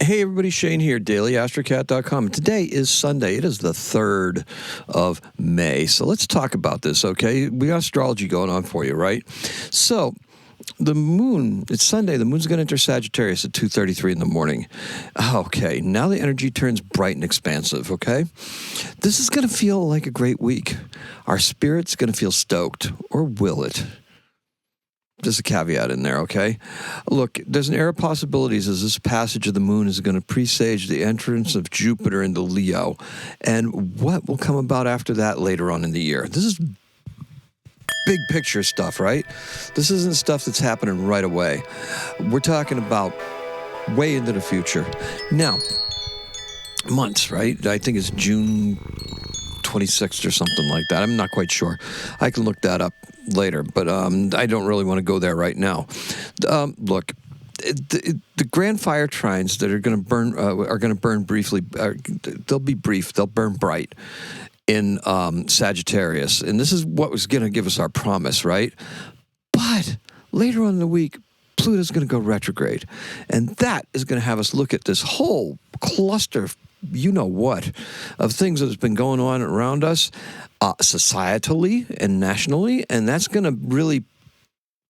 Hey everybody, Shane here, daily-astrocat.com. Today is Sunday. It is the 3rd of May. So let's talk about this, okay? We got astrology going on for you, right? So the moon, it's Sunday. The moon's going to enter Sagittarius at 2:33 in the morning. Okay, now the energy turns bright and expansive, okay? This is going to feel like a great week. Our spirit's going to feel stoked, or will it? Just a caveat in there, okay? Look, there's an air of possibilities as this passage of the moon is going to presage the entrance of Jupiter into Leo. And what will come about after that later on in the year? This is big picture stuff, right? This isn't stuff that's happening right away. We're talking about way into the future. Now, months, right? I think it's June 26th or something like that. I'm not quite sure. I can look that up later, but I don't really want to go there right now. Look, the grand fire trines that are going to burn briefly. They'll be brief. They'll burn bright in Sagittarius, and this is what was going to give us our promise, right? But later on in the week, Pluto's going to go retrograde, and that is going to have us look at this whole cluster, you know what, of things that has been going on around us, societally and nationally, and that's going to really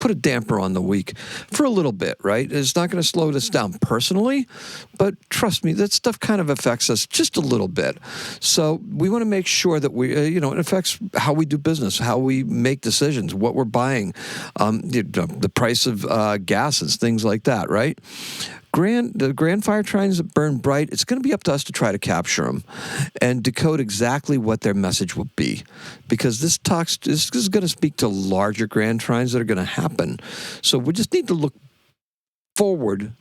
put a damper on the week for a little bit, right? It's not going to slow us down personally, but trust me, that stuff kind of affects us just a little bit. So we want to make sure that we, it affects how we do business, how we make decisions, what we're buying, the price of gases, things like that, right? The grand fire trines that burn bright, it's going to be up to us to try to capture them and decode exactly what their message will be. Because this is going to speak to larger grand trines that are going to happen. So we just need to look forward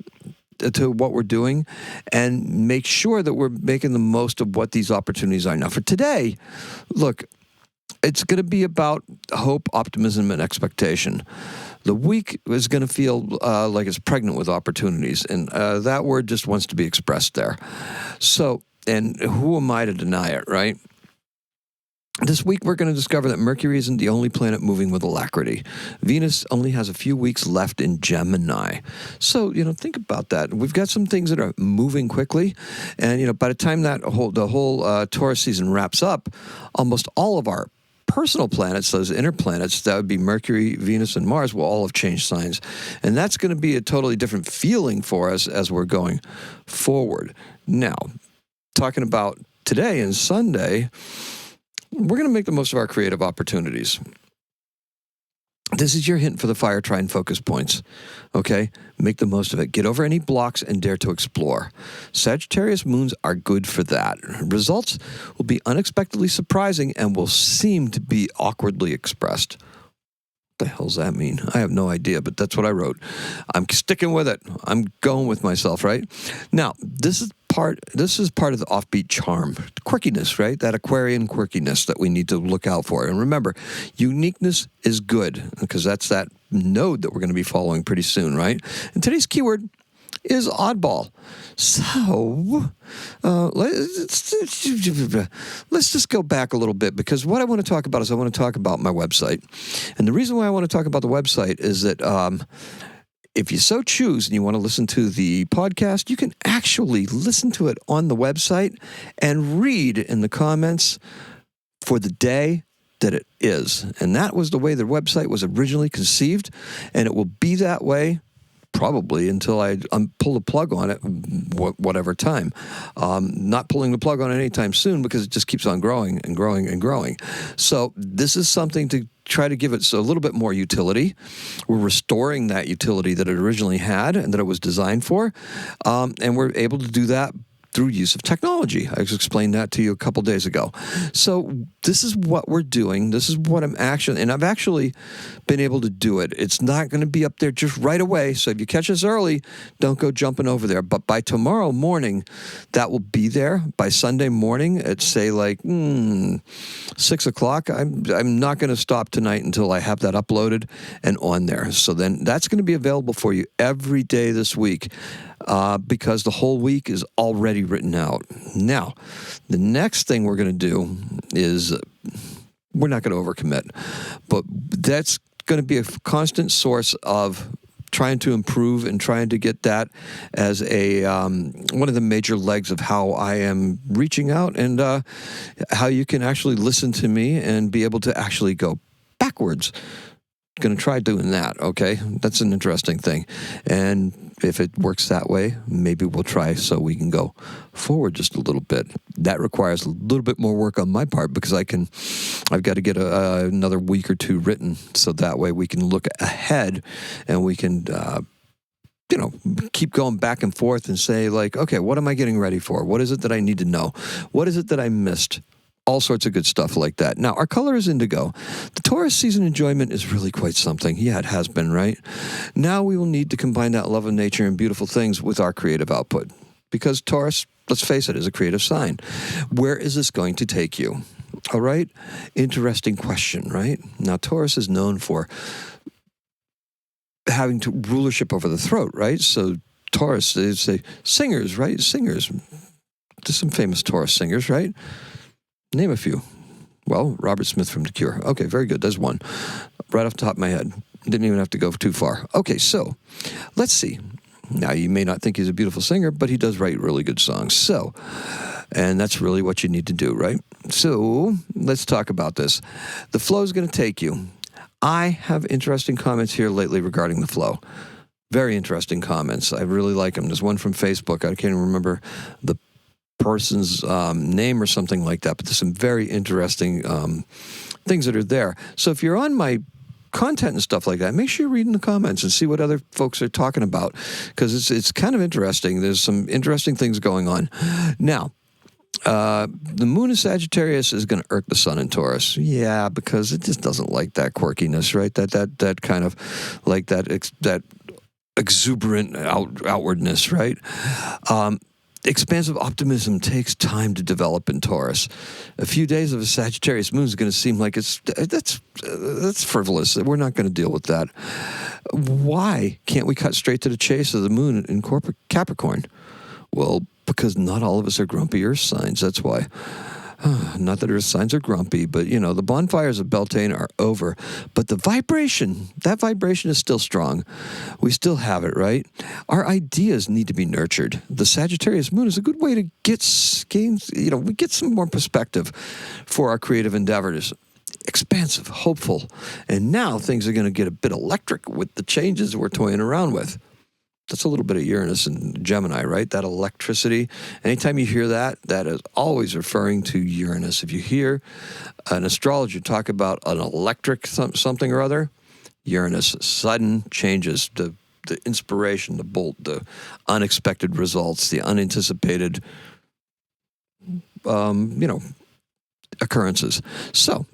to what we're doing and make sure that we're making the most of what these opportunities are. Now, for today, look, it's going to be about hope, optimism, and expectation. The week is going to feel like it's pregnant with opportunities, and that word just wants to be expressed there. So, and who am I to deny it, right? This week, we're going to discover that Mercury isn't the only planet moving with alacrity. Venus only has a few weeks left in Gemini. So, think about that. We've got some things that are moving quickly, and, by the time the whole Taurus season wraps up, almost all of our personal planets, those inner planets, that would be Mercury, Venus, and Mars, will all have changed signs. And that's going to be a totally different feeling for us as we're going forward. Now, talking about today and Sunday, we're going to make the most of our creative opportunities. This is your hint for the fire trine focus points, okay? Make the most of it. Get over any blocks and dare to explore. Sagittarius moons are good for that. Results will be unexpectedly surprising and will seem to be awkwardly expressed. What the hell does that mean? I have no idea, but that's what I wrote. I'm sticking with it. I'm going with myself, right? Now, this is part of the offbeat charm, quirkiness, right? That Aquarian quirkiness that we need to look out for. And remember, uniqueness is good, because that's that node that we're going to be following pretty soon, right? And today's keyword is oddball. So let's just go back a little bit, because what I want to talk about is I want to talk about my website. And the reason why I want to talk about the website is that if you so choose and you want to listen to the podcast, you can actually listen to it on the website and read in the comments for the day that it is. And that was the way the website was originally conceived, and it will be that way probably until I pull the plug on it, whatever time. Not pulling the plug on it anytime soon, because it just keeps on growing and growing and growing. So this is something to try to give it a little bit more utility. We're restoring that utility that it originally had and that it was designed for. And we're able to do that through use of technology. I explained that to you a couple days ago. So this is what we're doing. This is what I've actually been able to do it. It's not going to be up there just right away. So if you catch us early, don't go jumping over there. But by tomorrow morning, that will be there. By Sunday morning at, say, 6 o'clock, I'm not going to stop tonight until I have that uploaded and on there. So then that's going to be available for you every day this week. Because the whole week is already written out. Now, the next thing we're going to do is we're not going to overcommit, but that's going to be a constant source of trying to improve and trying to get that as a one of the major legs of how I am reaching out and how you can actually listen to me and be able to actually go backwards. Going to try doing that, okay? That's an interesting thing. And if it works that way, maybe we'll try so we can go forward just a little bit. That requires a little bit more work on my part because I've got to get another week or two written so that way we can look ahead and we can keep going back and forth and say like, okay, what am I getting ready for? What is it that I need to know? What is it that I missed? All sorts of good stuff like that. Now, our color is indigo. The Taurus season enjoyment is really quite something. Yeah, it has been, right? Now we will need to combine that love of nature and beautiful things with our creative output. Because Taurus, let's face it, is a creative sign. Where is this going to take you? All right? Interesting question, right? Now, Taurus is known for having rulership over the throat, right? So Taurus, they say singers, right? Singers. There's some famous Taurus singers, right? Name a few. Well, Robert Smith from The Cure. Okay, very good. There's one. Right off the top of my head. Didn't even have to go too far. Okay, so let's see. Now, you may not think he's a beautiful singer, but he does write really good songs. So, and that's really what you need to do, right? So, let's talk about this. The flow is going to take you. I have interesting comments here lately regarding the flow. Very interesting comments. I really like them. There's one from Facebook. I can't even remember the person's name or something like that, but there's some very interesting things that are there. So if you're on my content and stuff like that, make sure you're reading the comments and see what other folks are talking about, because it's kind of interesting. There's some interesting things going on. Now, the moon in Sagittarius is going to irk the sun in Taurus. Yeah, because it just doesn't like that quirkiness, right? That kind of like that exuberant outwardness, right? Expansive optimism takes time to develop in Taurus. A few days of a Sagittarius moon is going to seem like that's frivolous. We're not going to deal with that. Why can't we cut straight to the chase of the moon in Capricorn? Well, because not all of us are grumpy Earth signs. That's why. Not that Earth signs are grumpy, but, the bonfires of Beltane are over. But that vibration is still strong. We still have it, right? Our ideas need to be nurtured. The Sagittarius moon is a good way to get some more perspective for our creative endeavors. Expansive, hopeful. And now things are going to get a bit electric with the changes we're toying around with. That's a little bit of Uranus and Gemini, right? That electricity. Anytime you hear that, that is always referring to Uranus. If you hear an astrologer talk about an electric something or other, Uranus, sudden changes, the inspiration, the bolt, the unexpected results, the unanticipated, occurrences. So,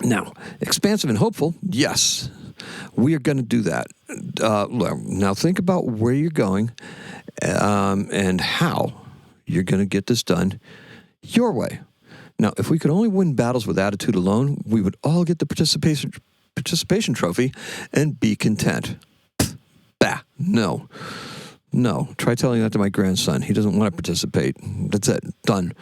now, expansive and hopeful, yes. We are going to do that. Now think about where you're going and how you're going to get this done your way. Now, if we could only win battles with attitude alone, we would all get the participation trophy and be content. Bah, no. Try telling that to my grandson. He doesn't want to participate. That's it. Done.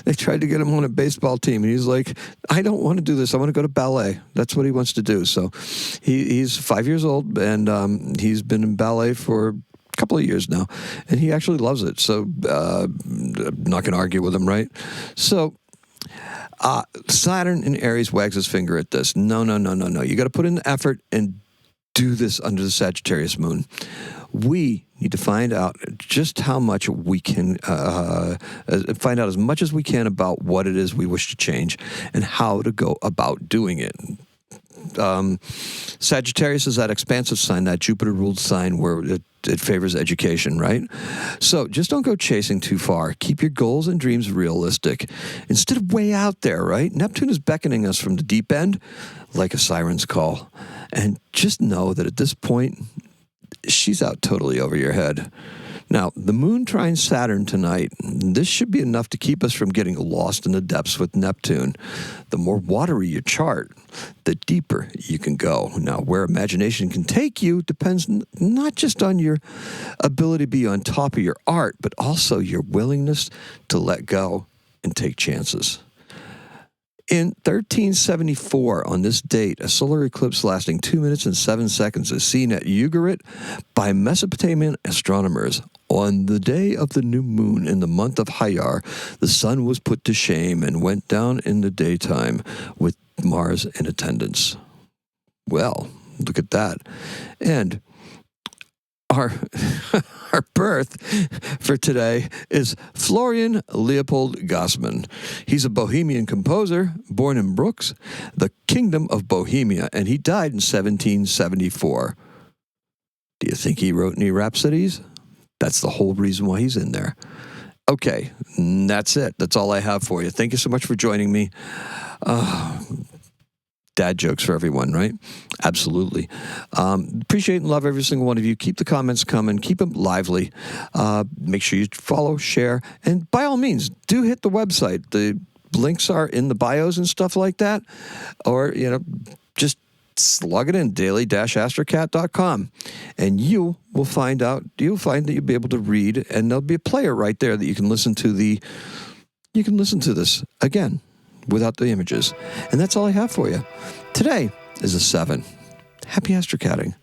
They tried to get him on a baseball team, and he's like, I don't want to do this. I want to go to ballet. That's what he wants to do. So he's 5 years old, and he's been in ballet for a couple of years now, and he actually loves it. So I'm not going to argue with him, right? So Saturn in Aries wags his finger at this. No. You got to put in the effort and do this under the Sagittarius moon. We need to find out just how much we can, find out as much as we can about what it is we wish to change and how to go about doing it. Sagittarius is that expansive sign, that Jupiter-ruled sign where it favors education, right? So just don't go chasing too far. Keep your goals and dreams realistic. Instead of way out there, right? Neptune is beckoning us from the deep end like a siren's call. And just know that at this point, she's out totally over your head. Now, the moon trines Saturn tonight. This should be enough to keep us from getting lost in the depths with Neptune. The more watery your chart, the deeper you can go. Now, where imagination can take you depends not just on your ability to be on top of your art, but also your willingness to let go and take chances. In 1374, on this date, a solar eclipse lasting 2 minutes and 7 seconds is seen at Ugarit by Mesopotamian astronomers. On the day of the new moon in the month of Hayar, the sun was put to shame and went down in the daytime with Mars in attendance. Well, look at that. And our birth for today is Florian Leopold Gassmann. He's a Bohemian composer born in Brooks, the Kingdom of Bohemia, and he died in 1774. Do you think he wrote any rhapsodies? That's the whole reason why he's in there. Okay, that's it. That's all I have for you. Thank you so much for joining me. Dad jokes for everyone, right? Absolutely. Appreciate and love every single one of you. Keep the comments coming. Keep them lively. Make sure you follow, share, and by all means, do hit the website. The links are in the bios and stuff like that. Or, just log it in, daily-astrocat.com, and you'll find that you'll be able to read, and there'll be a player right there that you can listen to this again without the images. And that's all I have for you. Today is a 7. Happy astrocatting.